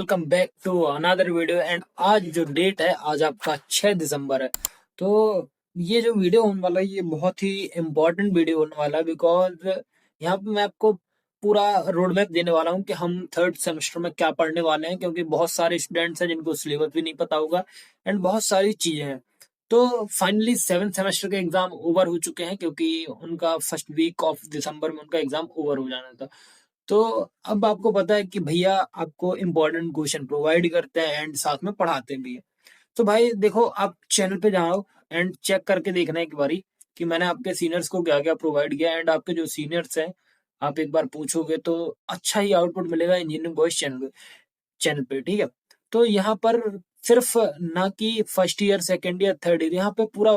Welcome back to another video. And आज जो date है, आज आपका 6 दिसंबर है। तो ये जो वीडियो होने वाला है, ये बहुत ही इम्पोर्टेंट वीडियो होने वाला है, बिकॉज यहाँ पे मैं आपको पूरा रोड मैप देने वाला हूँ कि हम थर्ड सेमेस्टर में क्या पढ़ने वाले हैं, क्योंकि बहुत सारे स्टूडेंट्स हैं जिनको सिलेबस भी नहीं पता होगा एंड बहुत सारी चीजें हैं। तो फाइनली सेवन सेमेस्टर के एग्जाम ओवर हो चुके हैं, क्योंकि उनका फर्स्ट वीक ऑफ दिसंबर में उनका एग्जाम ओवर हो जाना था। तो अब आपको पता है कि भैया आपको इम्पोर्टेंट क्वेश्चन प्रोवाइड करते हैं एंड साथ में पढ़ाते भी हैं। तो भाई देखो, आप चैनल पे जाओ एंड चेक करके देखना एक बारी कि मैंने आपके सीनियर्स को क्या क्या प्रोवाइड किया। एंड आपके जो सीनियर्स हैं, आप एक बार पूछोगे तो अच्छा ही आउटपुट मिलेगा इंजीनियरिंग बॉयज चैनल पे, ठीक है। तो यहाँ पर सिर्फ ना कि first year, second year, third year, यहाँ पे पूरा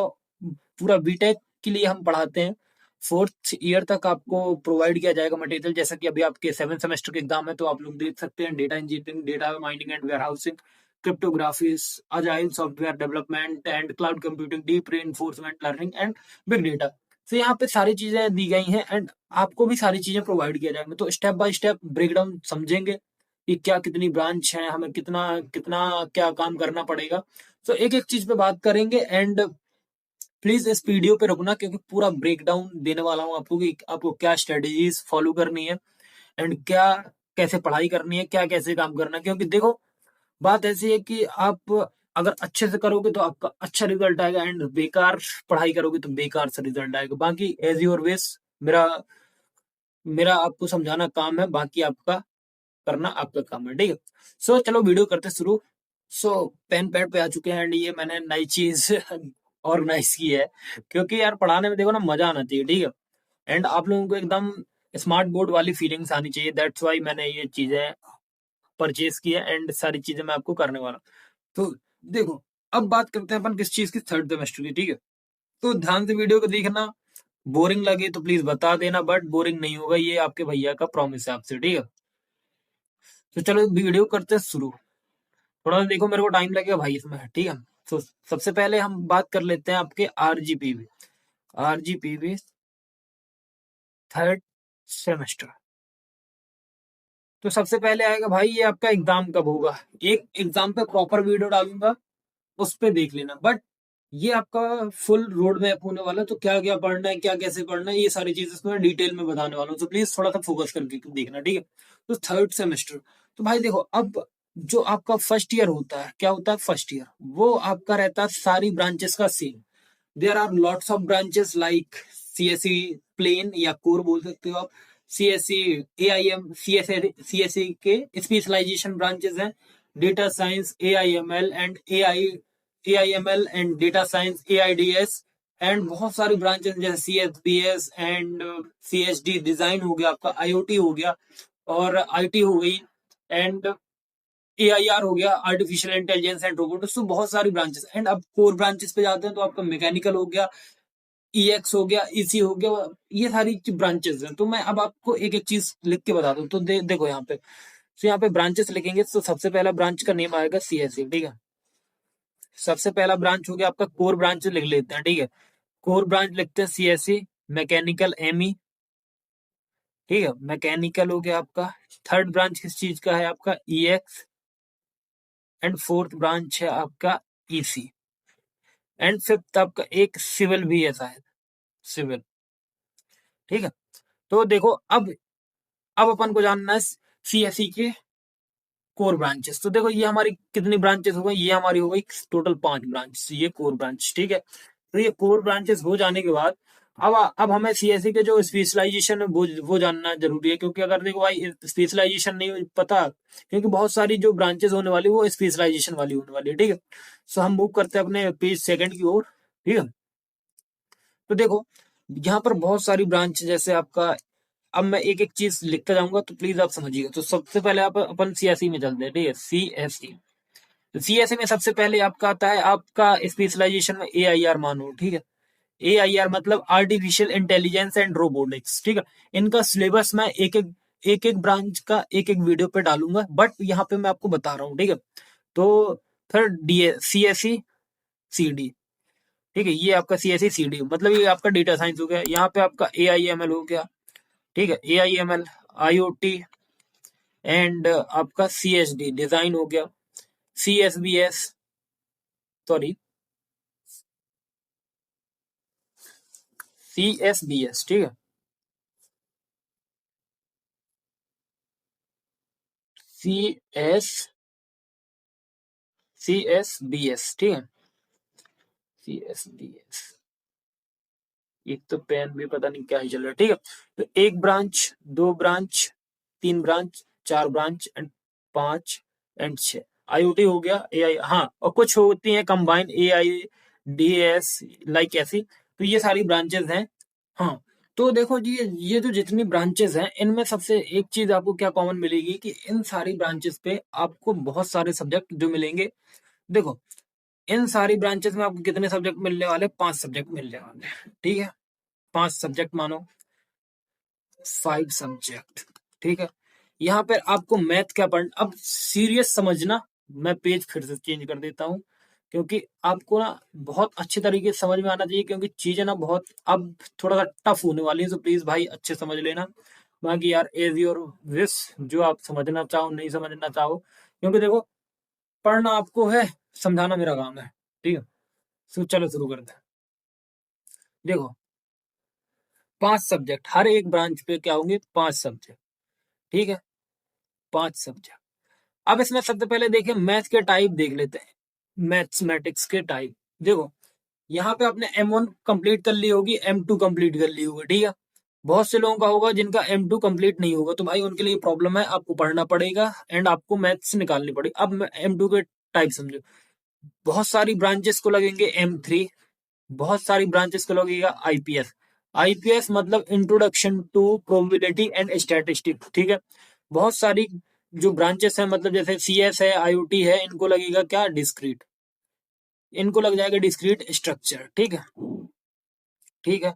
पूरा बीटेक के लिए हम पढ़ाते हैं। फोर्थ ईयर तक आपको प्रोवाइड किया जाएगा मटेरियल। जैसा कि अभी आपके सेवन सेमेस्टर के एग्जाम है, तो आप लोग देख सकते हैं data engineering, data mining and warehousing, cryptographies, agile software development and cloud computing, deep reinforcement learning and big data. तो यहाँ पे सारी चीजें दी गई हैं एंड आपको भी सारी चीजें प्रोवाइड किया जाएगा। तो स्टेप बाय स्टेप ब्रेकडाउन समझेंगे कि क्या कितनी ब्रांच है, हमें कितना कितना क्या काम करना पड़ेगा। तो एक एक चीज पे बात करेंगे। एंड प्लीज इस वीडियो पे रुकना, क्योंकि पूरा ब्रेकडाउन देने वाला हूँ आपको कि आपको क्या स्ट्रेटेजीज फॉलो करनी है एंड क्या कैसे पढ़ाई करनी है, क्या कैसे काम करना है। क्योंकि देखो, बात ऐसी है कि आप अगर अच्छे से करोगे तो आपका अच्छा रिजल्ट आएगा, एंड बेकार पढ़ाई करोगे तो बेकार से रिजल्ट आएगा। बाकी एज योर विश, मेरा मेरा आपको समझाना काम है, बाकी आपका करना आपका काम है, ठीक है। सो चलो वीडियो करते शुरू। सो पेन पैड पे आ चुके हैं एंड ये मैंने नई चीज ऑर्गेनाइज की है, क्योंकि यार पढ़ाने में देखो ना मजा आना चाहिए, ठीक है। एंड आप लोगों को एकदम स्मार्ट बोर्ड वाली फीलिंग्स आनी चाहिए। दैट्स वाई मैंने ये चीजें परचेज की है एंड सारी चीजें मैं आपको करने वाला हूं। तो देखो, अब बात करते हैं अपन किस चीज की, थर्ड सेमेस्टर की, ठीक है। तो ध्यान से वीडियो को देखना। बोरिंग लगे तो प्लीज बता देना, बट बोरिंग नहीं होगा, ये आपके भैया का प्रॉमिस है आपसे, ठीक है। तो चलो वीडियो करते हैं शुरू। थोड़ा सा देखो, मेरे को टाइम लगेगा भाई इसमें, ठीक है। तो सबसे पहले हम बात कर लेते हैं आपके आरजीपीवी। RGPV third semester. तो सबसे पहले आएगा भाई, ये आपका एग्जाम कब होगा। एक एग्जाम पे प्रॉपर वीडियो डालूंगा, उस पे देख लेना। बट ये आपका फुल रोड मैप होने वाला है, तो क्या क्या पढ़ना है, क्या कैसे पढ़ना है, ये सारी चीजें इसमें डिटेल में बताने वाला हूँ। तो प्लीज थोड़ा सा फोकस करके देखना, ठीक है। तो थर्ड सेमेस्टर, तो भाई देखो, अब जो आपका फर्स्ट ईयर होता है, क्या होता है फर्स्ट ईयर, वो आपका रहता है सारी ब्रांचेस का same. There are lots of branches like CSE plain या कोर बोल सकते हो आप, सीएसई एआईएम, सीएसई के स्पेशलाइजेशन ब्रांचेस हैं, data science, AIML and AIML and data science, AIDS and बहुत सारी ब्रांचेस जैसे सीएसबीएस एंड सीएसडी डिजाइन हो गया, आपका आईओटी हो गया और आईटी हो गई, एंड एआईआर हो गया, आर्टिफिशियल इंटेलिजेंस एंड रोबोटिक्स। तो बहुत सारी ब्रांचेस। एंड अब कोर ब्रांचेस पे जाते हैं तो आपका मैकेनिकल हो गया, ईएक्स हो गया, ईसी हो गया, ये सारी ब्रांचेस हैं। तो मैं अब आपको एक एक चीज लिख के बता दूं। तो देखो यहाँ पे, तो यहाँ पे ब्रांचेस लिखेंगे तो सबसे पहला ब्रांच का नेम आएगा सीएससी, ठीक है। सबसे पहला ब्रांच हो गया आपका कोर ब्रांच, लिख लेते हैं, ठीक है। कोर ब्रांच लिखते हैं सीएससी, मैकेनिकल एमई, ठीक है, मैकेनिकल हो गया आपका। थर्ड ब्रांच किस चीज का है आपका, ईएक्स। एंड फोर्थ ब्रांच है आपका ईसी। एंड फिफ्थ आपका एक सिविल भी है शायद, सिविल, ठीक है। तो देखो, अब अपन को जानना है सीएसई के कोर ब्रांचेस। तो देखो, ये हमारी कितनी ब्रांचेस हो गई, ये हमारी हो गई टोटल 5 ब्रांच, ये कोर ब्रांच, ठीक है। तो ये कोर ब्रांचेस हो जाने के बाद अब हमें सीएसई के जो स्पेशलाइजेशन है वो जानना जरूरी है, क्योंकि अगर देखो भाई स्पेशलाइजेशन नहीं पता, क्योंकि बहुत सारी जो ब्रांचेस होने वाली वो स्पेशलाइजेशन वाली होने वाली है, ठीक है। सो हम मूव करते हैं अपने पेज सेकंड की ओर, ठीक है। तो देखो, यहाँ पर बहुत सारी ब्रांच जैसे आपका, अब मैं एक एक चीज लिखता जाऊंगा तो प्लीज आप समझिएगा। तो सबसे पहले आप अपन सीएसई में चलते हैं, ठीक है, सीएसई। तो सीएसई में सबसे पहले आपका आता है आपका स्पेशलाइजेशन में एआईआर मानो, ठीक है। एआईआर मतलब आर्टिफिशियल इंटेलिजेंस एंड रोबोटिक्स, ठीक है। इनका सिलेबस मैं एक एक ब्रांच का एक एक वीडियो पे डालूंगा, बट यहाँ पे मैं आपको बता रहा हूँ, ठीक है। तो फिर डीए सीएसई सीडी, ठीक है, ये आपका सीएसई सीडी मतलब ये आपका डेटा साइंस हो गया। यहाँ पे आपका एआईएमएल हो गया, ठीक है, एआईएमएल, आईओटी, एंड आपका CSD डिजाइन हो गया, CSBS, सॉरी CSBS, ठीक है, CSBS, ठीक है, CSBS। एक तो पेन भी पता नहीं क्या ही चल रहा है, ठीक है। तो एक ब्रांच, दो ब्रांच, तीन ब्रांच, चार ब्रांच एंड पांच एंड छह। IoT हो गया, AI, हाँ, और कुछ होती है कंबाइन AIDAS, लाइक ऐसी। तो ये सारी ब्रांचेस हैं। हाँ, तो देखो जी, ये जो जितनी ब्रांचेस हैं, इनमें सबसे एक चीज आपको क्या कॉमन मिलेगी कि इन सारी ब्रांचेस पे आपको बहुत सारे सब्जेक्ट जो मिलेंगे। देखो, इन सारी ब्रांचेस में आपको कितने सब्जेक्ट मिलने वाले? 5 सब्जेक्ट मिलने वाले हैं, ठीक है। 5 सब्जेक्ट मानो, 5 सब्जेक्ट, ठीक है। यहाँ पर आपको मैथ क्या पढ़ना, अब सीरियस समझना। मैं पेज फिर से चेंज कर देता हूँ, क्योंकि आपको ना बहुत अच्छे तरीके से समझ में आना चाहिए, क्योंकि चीजें ना बहुत अब थोड़ा सा टफ होने वाली है। तो प्लीज भाई अच्छे समझ लेना। बाकी यार एज योर विश, जो आप समझना चाहो नहीं समझना चाहो, क्योंकि देखो, पढ़ना आपको है, समझाना मेरा काम है, ठीक है। चलो शुरू करते हैं। देखो, 5 सब्जेक्ट, हर एक ब्रांच पे क्या होंगे? 5 सब्जेक्ट, ठीक है, 5 सब्जेक्ट। अब इसमें सबसे पहले देखिए मैथ के टाइप देख लेते हैं, मैथमेटिक्स के टाइप। देखो, यहाँ पे आपने M1 कंप्लीट कर ली होगी, M2 कंप्लीट कर ली होगी, ठीक है। बहुत से लोगों का होगा जिनका M2 कंप्लीट नहीं होगा, तो भाई उनके लिए प्रॉब्लम है, आपको पढ़ना पड़ेगा एंड आपको मैथ्स निकालनी पड़ेगी। अब M2 के टाइप समझो। बहुत सारी ब्रांचेस को लगेंगे M3, बहुत सारी ब्रांचेस को लगेगा IPS। IPS मतलब introduction to probability and statistics, ठीक है। बहुत सारी जो ब्रांचेस हैं, मतलब जैसे CS है, IoT है, इनको लगेगा क्या? डिस्क्रीट। इनको लग जाएगा डिस्क्रीट स्ट्रक्चर, ठीक है, ठीक है,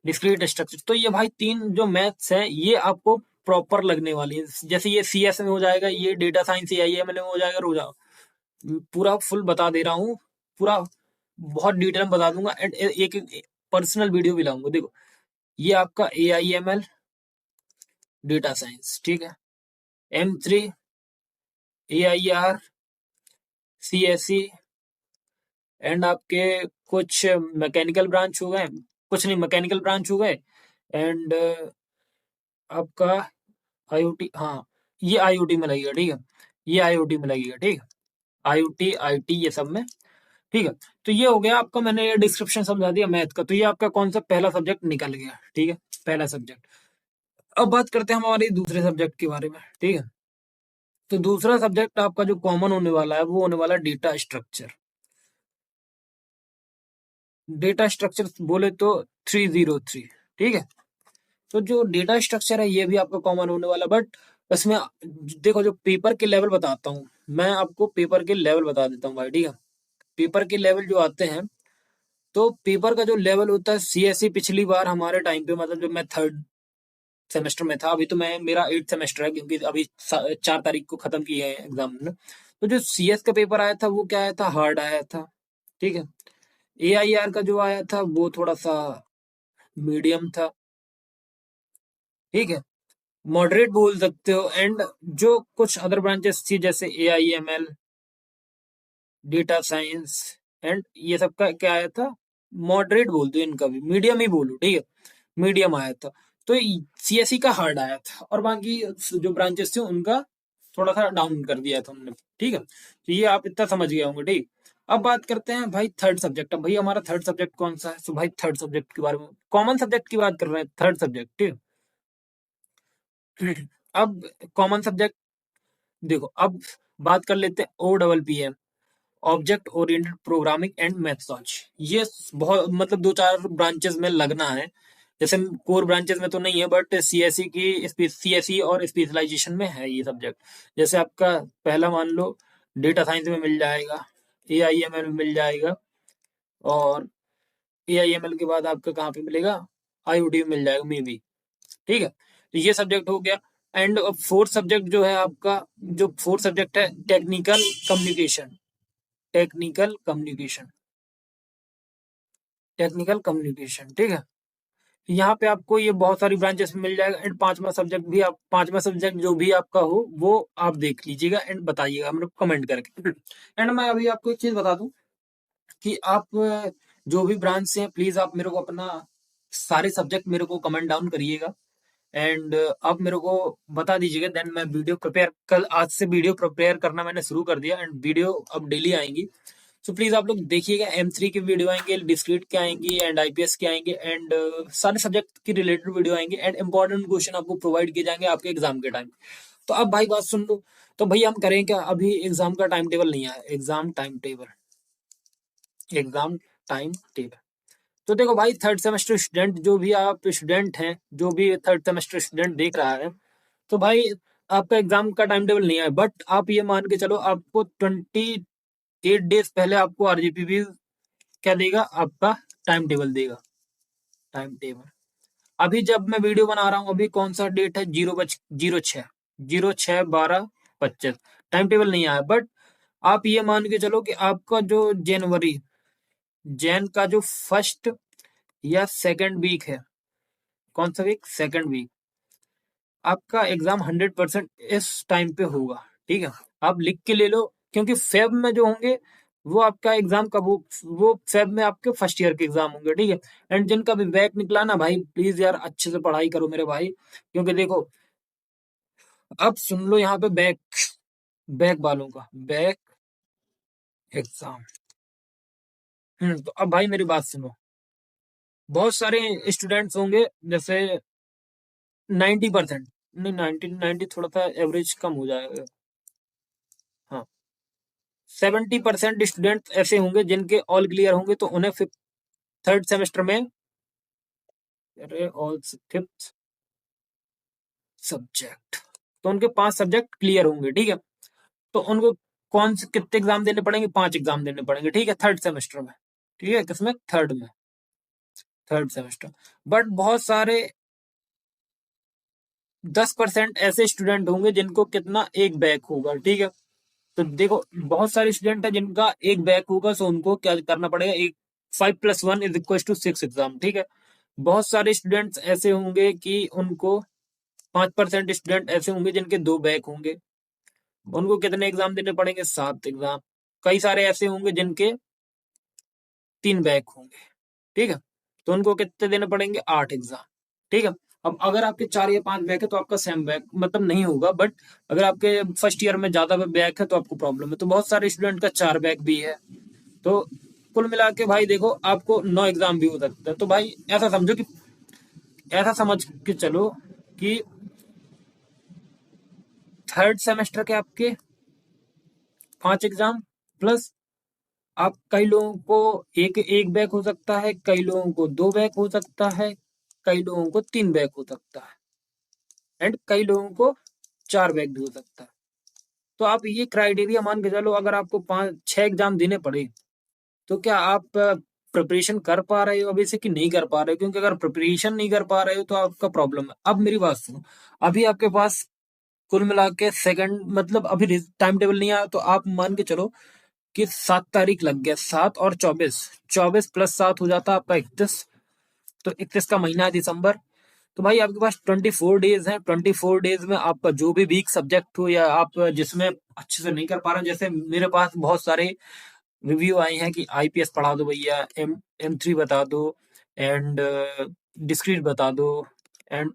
डिस्क्रीट स्ट्रक्चर। तो ये भाई तीन जो मैथ्स है, ये आपको प्रॉपर लगने वाली है। जैसे ये CS में हो जाएगा, ये डेटा साइंस AIML में हो जाएगा, रोजा पूरा फुल बता दे रहा हूँ, पूरा बहुत डिटेल में बता दूंगा एंड एक पर्सनल वीडियो भी लाऊंगा। देखो, ये आपका AIML डेटा साइंस, ठीक है, M3 AIR CSE एंड आपके कुछ मैकेनिकल ब्रांच हो गए, कुछ नहीं, मैकेनिकल ब्रांच हो गए एंड आपका IoT, हाँ, ये IoT में लगेगा, ठीक है, ये IoT में लगेगा, ठीक है, IoT IT ये सब में, ठीक है। तो ये हो गया आपका, मैंने ये डिस्क्रिप्शन समझा दिया मैथ का। तो ये आपका कौन सा पहला सब्जेक्ट निकल गया, ठीक है, पहला सब्जेक्ट। अब बात करते हैं हमारे दूसरे सब्जेक्ट के बारे में, ठीक है। तो दूसरा सब्जेक्ट आपका जो कॉमन होने वाला है, वो होने वाला है डेटा स्ट्रक्चर। डेटा स्ट्रक्चर बोले तो 303, ठीक है। तो जो डेटा स्ट्रक्चर है, ये भी आपका कॉमन होने वाला, बट इसमें देखो, जो पेपर के लेवल बताता हूँ, मैं आपको पेपर के लेवल बता देता हूँ भाई, ठीक है। पेपर के लेवल जो आते हैं, तो पेपर का जो लेवल होता है, CSE पिछली बार हमारे टाइम पे, मतलब जब मैं 3rd सेमेस्टर में था, अभी तो मैं मेरा 8th सेमेस्टर है, क्योंकि अभी 4 तारीख को खत्म किए हैं एग्जाम ने। तो जो CS का पेपर आया था, वो क्या आया था? हार्ड आया था, ठीक है। AIR का जो आया था, वो थोड़ा सा मीडियम था, ठीक है, मॉडरेट बोल सकते हो। एंड जो कुछ अदर ब्रांचेस थी, जैसे AIML डेटा साइंस एंड ये सब का क्या आया था? मॉडरेट बोल दो, इनका भी मीडियम ही बोलो, ठीक है, मीडियम आया था। तो CSE का हार्ड आया था, और बाकी जो ब्रांचेस थे उनका थोड़ा सा डाउन कर दिया था उन्होंने, ठीक है। तो ये आप इतना समझ गए होंगे, ठीक। अब बात करते हैं भाई थर्ड सब्जेक्ट। अब भाई हमारा थर्ड सब्जेक्ट कौन सा है? तो भाई थर्ड सब्जेक्ट के बारे में, कॉमन सब्जेक्ट की बात कर रहे हैं, थर्ड सब्जेक्ट, ठीक है। अब कॉमन सब्जेक्ट, देखो, अब बात कर लेते हैं OPPM, object oriented programming and methodology. ये बहुत, मतलब 2-4 ब्रांचेस में लगना है। जैसे कोर ब्रांचेस में तो नहीं है, बट CSE और स्पेशलाइजेशन में है ये सब्जेक्ट। जैसे आपका पहला मान लो डेटा साइंस में मिल जाएगा, AIML में मिल जाएगा, और AIML के बाद आपका कहाँ पे मिलेगा? IoT में मिल जाएगा, मे बी, ठीक है। तो ये सब्जेक्ट हो गया। एंड फोर्थ सब्जेक्ट जो है आपका, जो फोर्थ सब्जेक्ट है, technical communication, technical communication, technical communication, ठीक है। यहाँ पे आपको ये बहुत सारी ब्रांचेस में मिल जाएगा एंड पांचवा सब्जेक्ट भी, आप पांचवा सब्जेक्ट जो भी आपका हो वो आप देख लीजिएगा एंड बताइएगा मेरे को कमेंट करके। एंड मैं अभी आपको एक चीज बता दूं कि आप जो भी ब्रांच से हैं प्लीज आप मेरे को अपना सारे सब्जेक्ट मेरे को कमेंट डाउन करिएगा एंड आप मेरे को बता दीजिएगा। देन मैं वीडियो प्रिपेयर, कल आज से वीडियो प्रिपेयर करना मैंने शुरू कर दिया एंड वीडियो अब डेली आएंगी। सो प्लीज आप लोग देखिएगा, M3 की वीडियो आएंगे, डिस्क्रीट के आएंगी एंड IPS के आएंगे एंड सारे सब्जेक्ट की रिलेटेड वीडियो आएंगे एंड इंपॉर्टेंट क्वेश्चन आपको प्रोवाइड किए जाएंगे आपके एग्जाम के टाइम। तो अब भाई बात सुन लो, तो भैया हम करें क्या, अभी एग्जाम का टाइम टेबल नहीं आया, एग्जाम टाइम टेबल। तो देखो भाई, थर्ड सेमेस्टर स्टूडेंट जो भी आप स्टूडेंट हैं, जो भी थर्ड सेमेस्टर स्टूडेंट देख रहा है, तो भाई आपका एग्जाम का टाइम टेबल नहीं आया, बट आप ये मान के चलो आपको 28 डेज पहले आपको RGPP क्या देगा, आपका टाइम टेबल देगा। टाइम टेबल अभी जब मैं वीडियो बना रहा हूँ, अभी कौन सा डेट है, 0/06/12/25, टाइम टेबल नहीं आया, बट आप ये मान के चलो कि आपका जो जैन का जो फर्स्ट या सेकंड वीक है, कौन सा वीक, सेकंड वीक, आपका एग्जाम 100% इस टाइम पे होगा। ठीक है, आप लिख के ले लो, क्योंकि फेब में जो होंगे वो आपका एग्जाम कब वो फेब में आपके फर्स्ट ईयर के एग्जाम होंगे। ठीक है, एंड जिनका भी बैक निकला ना भाई, प्लीज यार अच्छे से पढ़ाई करो मेरे भाई, क्योंकि देखो अब सुन लो यहाँ पे बैक, बैक वालों का बैक एग्जाम। तो अब भाई मेरी बात सुनो, बहुत सारे स्टूडेंट्स होंगे जैसे 90%, नहीं 90 थोड़ा सा एवरेज कम हो जाएगा, हाँ 70% स्टूडेंट ऐसे होंगे जिनके ऑल क्लियर होंगे, तो उन्हें थर्ड सेमेस्टर में, अरे ऑल फिफ्थ सब्जेक्ट, तो उनके 5 सब्जेक्ट क्लियर होंगे। ठीक है, तो उनको कौन से कितने एग्जाम देने पड़ेंगे, 5 एग्जाम देने पड़ेंगे। ठीक है, थर्ड सेमेस्टर में, ठीक है, किसमें, थर्ड में, थर्ड सेमेस्टर। बट बहुत सारे 10% ऐसे स्टूडेंट होंगे जिनको कितना, एक बैक होगा। ठीक है, तो देखो बहुत सारे स्टूडेंट है जिनका एक बैक होगा, सो उनको क्या करना पड़ेगा, एक 5+1 = 6 एग्जाम। ठीक है, बहुत सारे स्टूडेंट्स ऐसे होंगे कि उनको 5% स्टूडेंट ऐसे होंगे जिनके 2 बैक होंगे, उनको कितने एग्जाम देने पड़ेंगे, 7 एग्जाम। कई सारे ऐसे होंगे जिनके 3 बैक होंगे। ठीक है, तो उनको कितने देने पड़ेंगे, 8 एग्जाम। ठीक है, अब अगर आपके 4 या 5 बैक है तो आपका सेम बैक मतलब नहीं होगा, बट अगर आपके फर्स्ट ईयर में ज्यादा बैक है तो आपको प्रॉब्लम है। तो बहुत सारे स्टूडेंट का 4 बैक भी है, तो कुल मिला के भाई देखो आपको 9 एग्जाम भी हो सकता है। तो भाई ऐसा समझो कि, ऐसा समझ के चलो कि थर्ड सेमेस्टर के आपके 5 एग्जाम प्लस, आप कई लोगों को एक एक बैक हो सकता है, कई लोगों को 2 बैक हो सकता है, कई लोगों को 3 बैक हो सकता है एंड कई लोगों को 4 बैक भी हो सकता है। तो आप ये क्राइटेरिया मान के चलो, अगर आपको 5-6 एग्जाम देने पड़े तो क्या आप प्रिपरेशन कर पा रहे हो अभी से कि नहीं कर पा रहे हो, क्योंकि अगर प्रिपरेशन नहीं कर पा रहे हो तो आपका प्रॉब्लम है। अब मेरी बात सुनो, अभी आपके पास कुल मिला के सेकंड मतलब अभी टाइम टेबल नहीं आया, तो आप मान के चलो कि 7 तारीख लग गया, 7 और 24, 24+7 हो जाता है आपका 31, तो 31 का महीना है दिसंबर। तो भाई आपके पास 24 डेज हैं, 24 डेज में आपका जो भी वीक सब्जेक्ट हो या आप जिसमें अच्छे से नहीं कर पा रहे हैं, जैसे मेरे पास बहुत सारे रिव्यू आए हैं कि IPS पढ़ा दो भैया, M3 बता दो एंड डिस्क्रीट बता दो एंड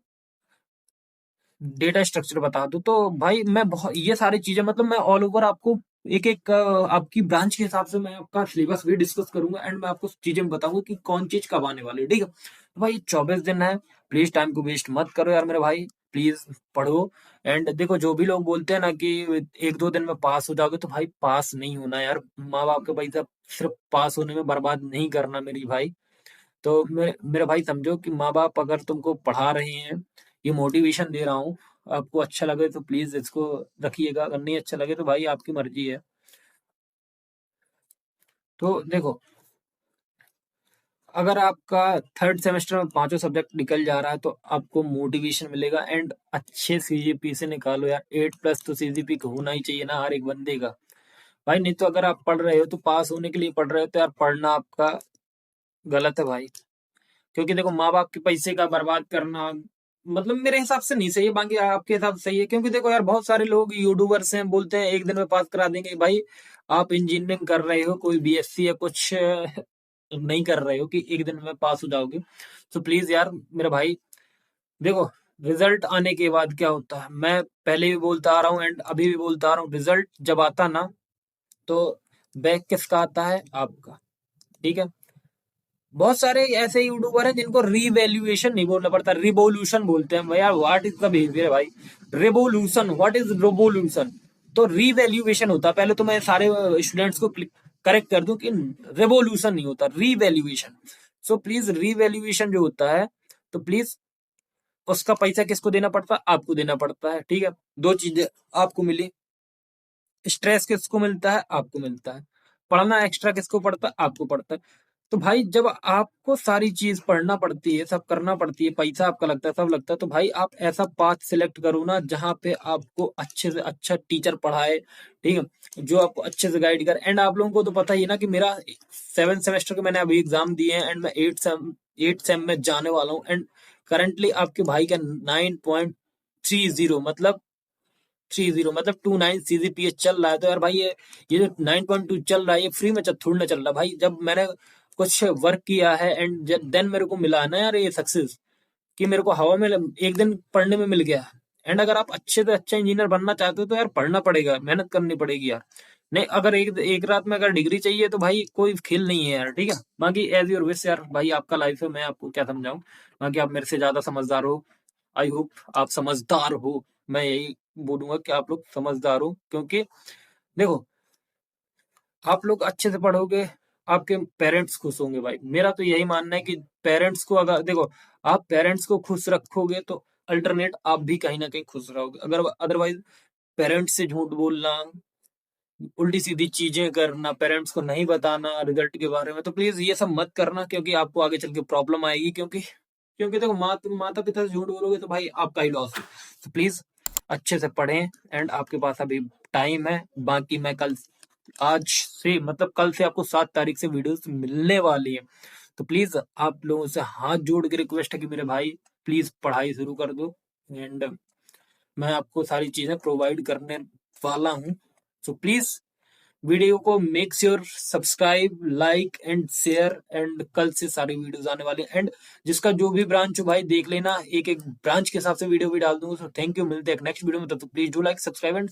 डेटा स्ट्रक्चर बता दो। तो भाई मैं बहुत ये सारी चीजें मतलब मैं ऑल ओवर आपको एक एक आपकी ब्रांच के हिसाब से मैं आपका सिलेबस भी डिस्कस करूंगा एंड मैं आपको चीजें बताऊंगा कि कौन चीज कब आने वाली है। ठीक है, तो भाई 24 दिन है, प्लीज टाइम को वेस्ट मत करो यार मेरे भाई, प्लीज पढ़ो। एंड देखो जो भी लोग बोलते हैं ना कि 1-2 दिन में पास हो जाओगे, तो भाई पास नहीं होना यार, माँ बाप का पैसा सिर्फ पास होने में बर्बाद नहीं करना मेरी भाई। तो मेरे भाई समझो कि माँ बाप अगर तुमको पढ़ा रहे हैं, ये मोटिवेशन दे रहा हूँ, आपको अच्छा लगे तो प्लीज इसको रखिएगा, अगर नहीं अच्छा लगे तो भाई आपकी मर्जी है। तो देखो, अगर आपका थर्ड सेमेस्टर में 5 सब्जेक्ट निकल जा रहा है तो आपको मोटिवेशन मिलेगा एंड अच्छे CGP से निकालो यार, 8+ तो CGP होना ही चाहिए ना हर एक बंदे का। भाई नहीं तो अगर आप पढ़ रहे हो तो पास होने के लिए पढ़ रहे हो, तो यार पढ़ना आपका गलत है भाई। क्योंकि देखो माँ बाप के पैसे का बर्बाद करना मतलब मेरे हिसाब से नहीं सही है, बाकी आपके हिसाब से सही है। क्योंकि देखो यार बहुत सारे लोग यूट्यूबर्स हैं, बोलते हैं एक दिन में पास करा देंगे। भाई आप इंजीनियरिंग कर रहे हो, कोई बीएससी या कुछ नहीं कर रहे हो कि एक दिन में पास हो जाओगे। तो प्लीज यार मेरे भाई देखो, रिजल्ट आने के बाद क्या होता है, मैं पहले भी बोलता आ रहा हूँ एंड अभी भी बोलता आ रहा हूँ, रिजल्ट जब आता ना तो बैक किसका आता है, आपका। ठीक है। बहुत सारे ऐसे यूट्यूबर हैं जिनको रीवैल्यूएशन नहीं बोलना पड़ता, रिवोल्यूशन बोलते हैं। यार व्हाट इज द बिहेवियर भाई, रिवोल्यूशन, व्हाट इज रिवोल्यूशन। तो रीवैल्यूएशन होता है। पहले तो मैं सारे स्टूडेंट्स को करेक्ट कर दूं कि रिवोल्यूशन नहीं होता, रीवैल्यूएशन। सो प्लीज रीवैल्यूएशन जो होता है, तो प्लीज उसका पैसा किसको देना पड़ता है, आपको देना पड़ता है। ठीक है। दो चीजें आपको मिली, स्ट्रेस किसको मिलता है, आपको मिलता है। पढ़ना एक्स्ट्रा किसको पड़ता है, आपको पड़ता है। तो भाई जब आपको सारी चीज पढ़ना पड़ती है, सब करना पड़ती है, पैसा आपका लगता है, सब लगता है, तो भाई आप ऐसा पाथ सिलेक्ट करो ना जहाँ पे आपको अच्छे से अच्छा टीचर पढ़ाए। ठीक है। जो आपको अच्छे से गाइड करे। एंड आप लोगों को तो पता ही है ना कि मेरा 7 सेमेस्टर के मैंने अभी एग्जाम दिए हैं एंड मैं 8 सेम में जाने वाला हूँ। एंड करंटली आपके भाई का 9.30 मतलब 30 मतलब 29 सीजीपीए चल रहा है। तो यार भाई ये जो 9.2 चल रहा है, ये फ्री में थोड़ी ना चल रहा भाई। जब मैंने कुछ वर्क किया है एंड देन मेरे को मिला है ना यार ये सक्सेस, कि मेरे को हवा में एक दिन पढ़ने में मिल गया। एंड अगर आप अच्छे से अच्छा इंजीनियर बनना चाहते हो तो यार पढ़ना पड़ेगा, मेहनत करनी पड़ेगी यार। नहीं, अगर एक एक रात में अगर डिग्री चाहिए तो भाई कोई खेल नहीं है यार। ठीक है। बाकी एज योर विश यार भाई, आपका लाइफ है, मैं आपको क्या समझाऊं। बाकी आप मेरे से ज्यादा समझदार हो, आई होप आप समझदार हो। मैं यही बोलूंगा कि आप लोग समझदार हो, क्योंकि देखो आप लोग अच्छे से पढ़ोगे, आपके पेरेंट्स खुश होंगे भाई। मेरा तो यही मानना है कि पेरेंट्स को अगर देखो, आप पेरेंट्स को खुश रखोगे तो अल्टरनेट आप भी कहीं ना कहीं खुश रहोगे। अगर अदरवाइज पेरेंट्स से झूठ बोलना, उल्टी सीधी चीजें करना, पेरेंट्स को नहीं बताना रिजल्ट के बारे में, तो प्लीज ये सब मत करना, क्योंकि आपको आगे चल के प्रॉब्लम आएगी। क्योंकि क्योंकि देखो माता पिता से झूठ बोलोगे तो भाई आपका ही लॉस है। तो प्लीज अच्छे से पढ़ें एंड आपके पास अभी टाइम है। बाकी मैं कल, आज से मतलब कल से आपको 7 तारीख से वीडियोस मिलने वाली है। तो प्लीज आप लोगों से हाथ जोड़ के रिक्वेस्ट है कि मेरे भाई प्लीज पढ़ाई शुरू कर दो। एंड मैं आपको सारी चीजें प्रोवाइड करने वाला हूँ। सो प्लीज वीडियो को make sure subscribe, like and share. And कल से सारी वीडियोस आने वाली हैं। एंड जिसका जो भी ब्रांच हो भाई देख लेना, एक एक ब्रांच के हिसाब से वीडियो भी डाल दूंगा। सो थैंक यू, मिलते हैं नेक्स्ट वीडियो में। तो please do like, subscribe and